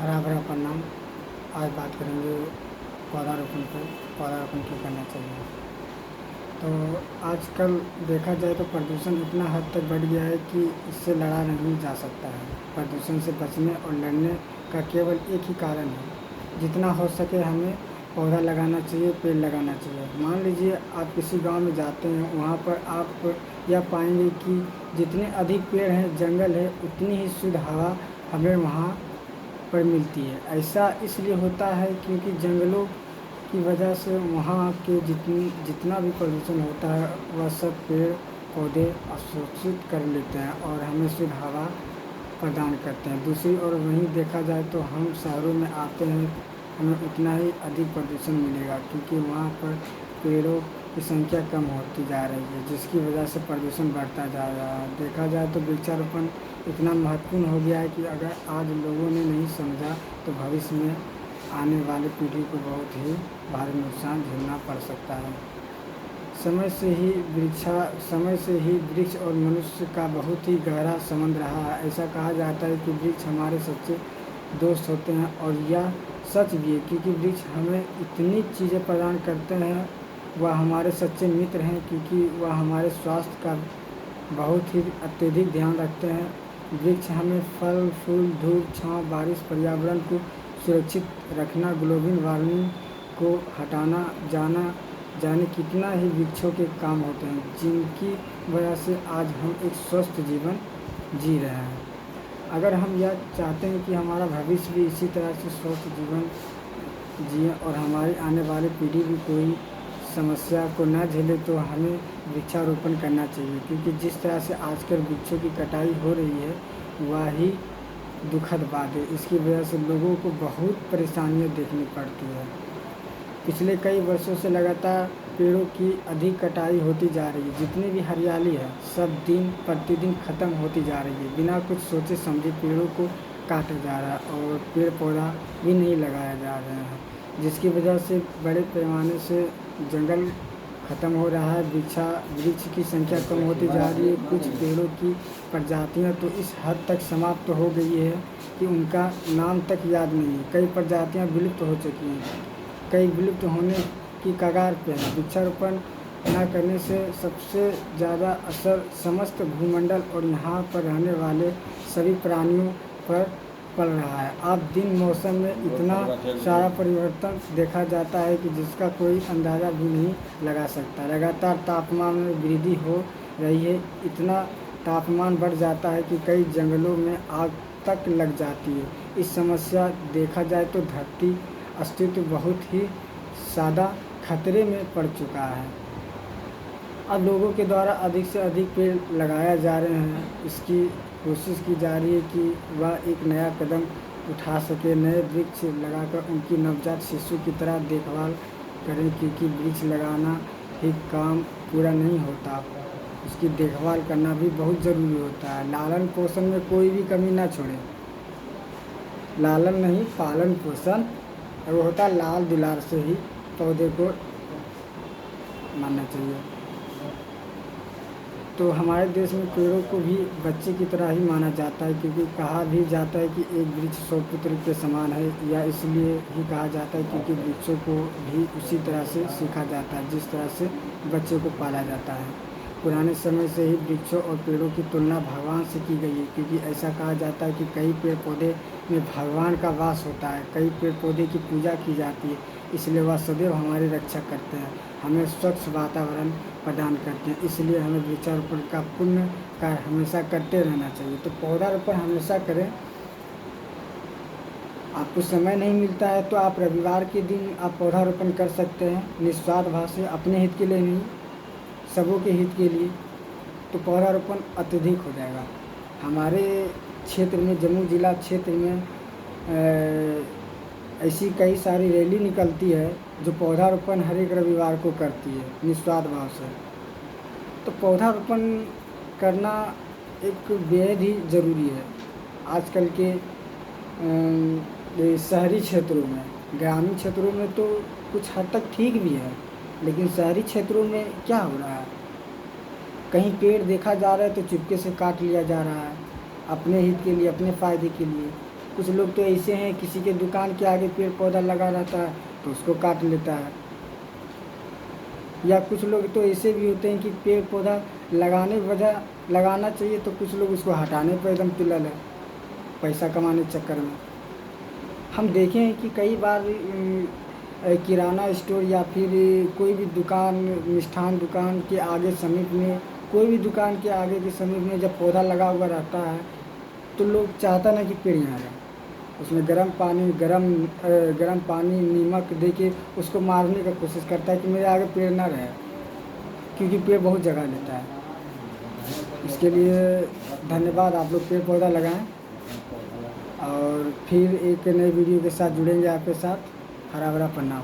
हरा भरा परिणाम। आज बात करेंगे पौधारोपण पर। पौधारोपण क्यों करना चाहिए। तो आजकल देखा जाए तो प्रदूषण इतना हद तक बढ़ गया है कि इससे लड़ा नहीं जा सकता है। प्रदूषण से बचने और लड़ने का केवल एक ही कारण है, जितना हो सके हमें पौधा लगाना चाहिए, पेड़ लगाना चाहिए। मान लीजिए आप किसी गांव में जाते हैं, वहाँ पर आप यह पाएंगे कि जितने अधिक पेड़ हैं, जंगल है, उतनी ही शुद्ध हवा हमें वहाँ पर मिलती है। ऐसा इसलिए होता है क्योंकि जंगलों की वजह से वहाँ के जितना भी प्रदूषण होता है वह सब पेड़ पौधे अवशोषित कर लेते हैं और हमें शुद्ध हवा प्रदान करते हैं। दूसरी ओर वहीं देखा जाए तो हम शहरों में आते हैं, हमें उतना ही अधिक प्रदूषण मिलेगा क्योंकि वहाँ पर पेड़ों की संख्या कम होती जा रही है, जिसकी वजह से प्रदूषण बढ़ता जा रहा है। देखा जाए तो वृक्षारोपण इतना महत्वपूर्ण हो गया है कि अगर आज लोगों ने नहीं समझा तो भविष्य में आने वाली पीढ़ी को बहुत ही भारी नुकसान झेलना पड़ सकता है। समय से ही वृक्ष और मनुष्य का बहुत ही गहरा संबंध रहा है। ऐसा कहा जाता है कि वृक्ष हमारे सच्चे दोस्त होते हैं और यह सच भी है क्योंकि वृक्ष हमें इतनी चीज़ें प्रदान करते हैं। वह हमारे सच्चे मित्र हैं क्योंकि वह हमारे स्वास्थ्य का बहुत ही अत्यधिक ध्यान रखते हैं। वृक्ष हमें फल फूल, धूप, छाँव, बारिश, पर्यावरण को सुरक्षित रखना, ग्लोबल वार्मिंग को हटाना जाने कितना ही वृक्षों के काम होते हैं, जिनकी वजह से आज हम एक स्वस्थ जीवन जी रहे हैं। अगर हम यह चाहते हैं कि हमारा भविष्य भी इसी तरह से स्वस्थ जीवन जिए और हमारी आने वाली पीढ़ी भी कोई समस्या को न झेले, तो हमें वृक्षारोपण करना चाहिए क्योंकि जिस तरह से आजकल वृक्षों की कटाई हो रही है वह ही दुखद बात है। इसकी वजह से लोगों को बहुत परेशानियां देखनी पड़ती है। पिछले कई वर्षों से लगातार पेड़ों की अधिक कटाई होती जा रही है। जितनी भी हरियाली है सब दिन प्रतिदिन ख़त्म होती जा रही है। बिना कुछ सोचे समझे पेड़ों को काटा जा रहा है और पेड़ पौधा भी नहीं लगाया जा रहे हैं, जिसकी वजह से बड़े पैमाने से जंगल ख़त्म हो रहा है। वृक्ष की संख्या कम होती जा रही है। कुछ पेड़ों की प्रजातियां तो इस हद तक समाप्त हो गई है कि उनका नाम तक याद नहीं है। कई प्रजातियां विलुप्त हो चुकी हैं, कई विलुप्त होने की कगार पे हैं। वृक्षारोपण न करने से सबसे ज़्यादा असर समस्त भूमंडल और यहाँ पर रहने वाले सभी प्राणियों पर पड़ रहा है। अब दिन मौसम में इतना सारा परिवर्तन देखा जाता है कि जिसका कोई अंदाज़ा भी नहीं लगा सकता। लगातार तापमान में वृद्धि हो रही है। इतना तापमान बढ़ जाता है कि कई जंगलों में आग तक लग जाती है। इस समस्या देखा जाए तो धरती अस्तित्व बहुत ही ज़्यादा खतरे में पड़ चुका है। अब लोगों के द्वारा अधिक से अधिक पेड़ लगाया जा रहे हैं। इसकी कोशिश की जा रही है कि वह एक नया कदम उठा सके, नए वृक्ष लगाकर उनकी नवजात शिशु की तरह देखभाल करें क्योंकि वृक्ष लगाना ही काम पूरा नहीं होता, उसकी देखभाल करना भी बहुत ज़रूरी होता है। लालन पोषण में कोई भी कमी ना छोड़े। लालन नहीं, पालन पोषण वो होता है। लाल दुलार से ही पौधे को मानना चाहिए। तो हमारे देश में पेड़ों को भी बच्चे की तरह ही माना जाता है क्योंकि कहा भी जाता है कि एक वृक्ष 100 पुत्र के समान है। या इसलिए ही कहा जाता है क्योंकि वृक्षों को भी उसी तरह से सीखा जाता है जिस तरह से बच्चे को पाला जाता है। पुराने समय से ही वृक्षों और पेड़ों की तुलना भगवान से की गई है क्योंकि ऐसा कहा जाता है कि कई पेड़ पौधे में भगवान का वास होता है, कई पेड़ पौधे की पूजा की जाती है, इसलिए वह सदैव हमारी रक्षा करते हैं, हमें स्वच्छ वातावरण प्रदान करते हैं। इसलिए हमें वृक्षारोपण का पुण्य कार्य हमेशा करते रहना चाहिए। तो पौधारोपण हमेशा करें। आपको समय नहीं मिलता है तो आप रविवार के दिन आप पौधारोपण कर सकते हैं, निस्वार्थ भाव से, अपने हित के लिए नहीं, सबों के हित के लिए। तो पौधारोपण अत्यधिक हो जाएगा। हमारे क्षेत्र में, जम्मू जिला क्षेत्र में ऐसी कई सारी रैली निकलती है जो पौधारोपण हर एक रविवार को करती है निस्वार्थ भाव से। तो पौधारोपण करना एक बेहद ही ज़रूरी है आजकल के शहरी क्षेत्रों में। ग्रामीण क्षेत्रों में तो कुछ हद तक ठीक भी है, लेकिन शहरी क्षेत्रों में क्या हो रहा है, कहीं पेड़ देखा जा रहा है तो चुपके से काट लिया जा रहा है अपने हित के लिए, अपने फ़ायदे के लिए। कुछ लोग तो ऐसे हैं, किसी के दुकान के आगे पेड़ पौधा लगा रहता है तो उसको काट लेता है। या कुछ लोग तो ऐसे भी होते हैं कि पेड़ पौधा लगाना चाहिए तो कुछ लोग उसको हटाने पर एकदम तुलल है, पैसा कमाने के चक्कर में। हम देखे हैं कि कई बार किराना स्टोर या फिर कोई भी दुकान, मिष्ठान दुकान के आगे समीप में, कोई भी दुकान के आगे के समीप में जब पौधा लगा हुआ रहता है तो लोग चाहता ना कि पेड़ यहाँ रहे, उसमें गर्म पानी नीमक दे के उसको मारने का कोशिश करता है कि मेरे आगे पेड़ ना रहे, क्योंकि पेड़ बहुत जगह लेता है। इसके लिए धन्यवाद। आप लोग पेड़ पौधा लगाएं और फिर एक नए वीडियो के साथ जुड़ेंगे आपके साथ। हरा भरा प्रणाम।